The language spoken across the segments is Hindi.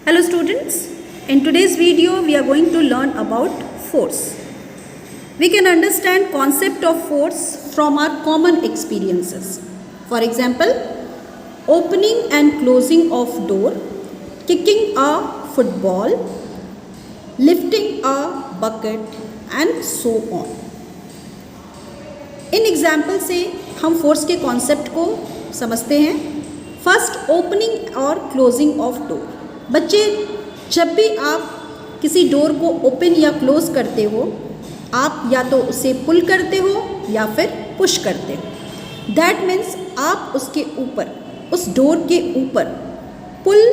Hello students, in today's video we are going to learn about force. We can understand concept of force from our common experiences. For example, opening and closing of door, kicking a football, lifting a bucket and so on. In example से हम फोर्स के कॉन्सेप्ट को समझते हैं. फर्स्ट, ओपनिंग और क्लोजिंग ऑफ डोर. बच्चे, जब भी आप किसी डोर को ओपन या क्लोज करते हो, आप या तो उसे पुल करते हो या फिर पुश करते हो. दैट मीन्स आप उसके ऊपर, उस डोर के ऊपर पुल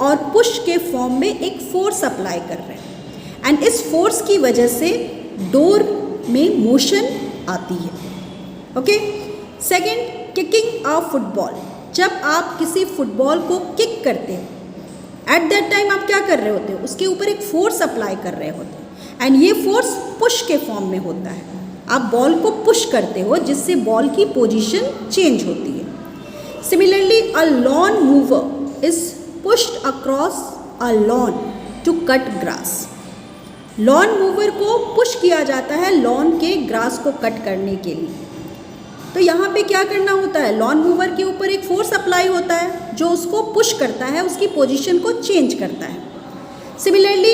और पुश के फॉर्म में एक फोर्स अप्लाई कर रहे हैं एंड इस फोर्स की वजह से डोर में मोशन आती है. ओके. सेकेंड, किकिंग अ फुटबॉल. जब आप किसी फुटबॉल को किक करते हो, एट दैट टाइम आप क्या कर रहे होते हो? उसके ऊपर एक फोर्स अप्लाई कर रहे होते हो एंड ये फोर्स पुश के फॉर्म में होता है. आप बॉल को पुश करते हो जिससे बॉल की पोजीशन चेंज होती है. Similarly, a lawn mower is pushed across a lawn to cut grass. Lawn mower को पुश किया जाता है लॉन के ग्रास को कट करने के लिए. तो यहाँ पे क्या करना होता है? लॉन मूवर के ऊपर एक फोर्स अप्लाई होता है जो उसको पुश करता है, उसकी पोजीशन को चेंज करता है. Similarly,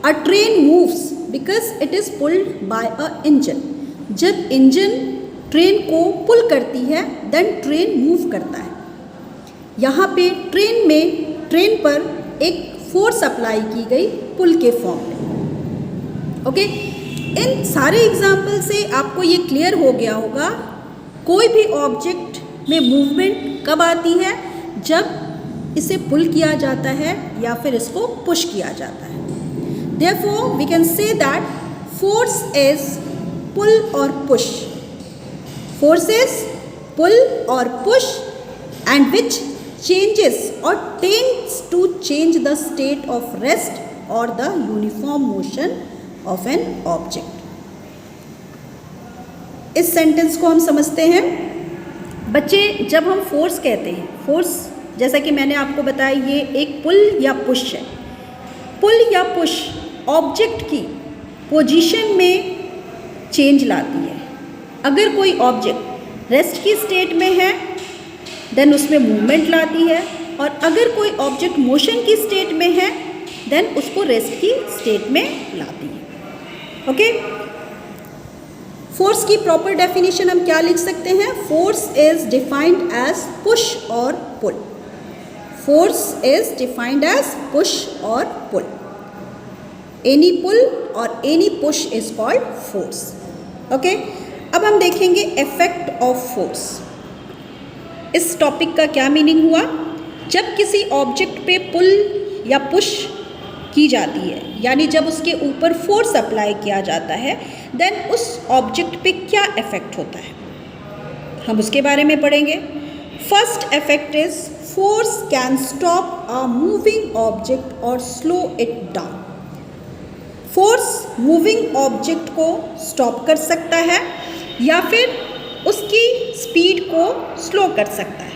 a train moves because it is pulled bye a engine. जब इंजन ट्रेन को पुल करती है देन ट्रेन मूव करता है. यहाँ पे ट्रेन पर एक फोर्स अप्लाई की गई पुल के फॉर्म में. ओके. इन सारे एग्जाम्पल से आपको ये क्लियर हो गया होगा कोई भी ऑब्जेक्ट में मूवमेंट कब आती है? जब इसे पुल किया जाता है या फिर इसको पुश किया जाता है. Therefore we can say that force is pull और पुश. फोर्स इज पुल और push and which changes or tends to change the state of rest or the uniform motion of an object. इस सेंटेंस को हम समझते हैं. बच्चे, जब हम फोर्स कहते हैं, फोर्स जैसा कि मैंने आपको बताया ये एक पुल या पुश है. पुल या पुश ऑब्जेक्ट की पोजीशन में चेंज लाती है. अगर कोई ऑब्जेक्ट रेस्ट की स्टेट में है देन उसमें मूवमेंट लाती है, और अगर कोई ऑब्जेक्ट मोशन की स्टेट में है देन उसको रेस्ट की स्टेट में लाती है. ओके. फोर्स की प्रॉपर डेफिनेशन हम क्या लिख सकते हैं? Force is defined as push और pull. Force is defined as push और पुल. एनी पुल और any push is called force. Okay. अब हम देखेंगे इफेक्ट ऑफ फोर्स. इस टॉपिक का क्या मीनिंग हुआ? जब किसी ऑब्जेक्ट पे पुल या पुश की जाती है, यानी जब उसके ऊपर फोर्स अप्लाई किया जाता है, देन उस ऑब्जेक्ट पे क्या इफेक्ट होता है, हम उसके बारे में पढ़ेंगे. First effect is force can stop a moving object और slow it down. Force moving object को स्टॉप कर सकता है या फिर उसकी स्पीड को स्लो कर सकता है.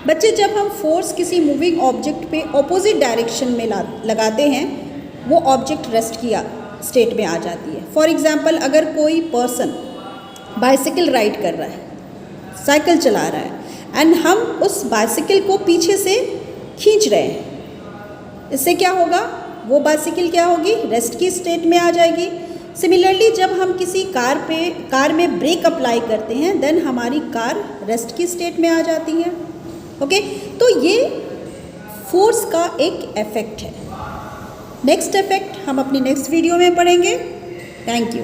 बच्चे, जब हम फोर्स किसी मूविंग ऑब्जेक्ट पे ऑपोजिट डायरेक्शन में लगाते हैं, वो ऑब्जेक्ट रेस्ट की स्टेट में आ जाती है. फॉर एग्जांपल, अगर कोई पर्सन बाइसिकल राइड कर रहा है, साइकिल चला रहा है एंड हम उस बाइसिकल को पीछे से खींच रहे हैं, इससे क्या होगा? वो बाइसिकल क्या होगी? रेस्ट की स्टेट में आ जाएगी. सिमिलरली, जब हम किसी कार में ब्रेक अप्लाई करते हैं देन हमारी कार रेस्ट की स्टेट में आ जाती है. ओके. तो ये फोर्स का एक इफेक्ट है. नेक्स्ट इफेक्ट हम अपनी नेक्स्ट वीडियो में पढ़ेंगे. Thank you.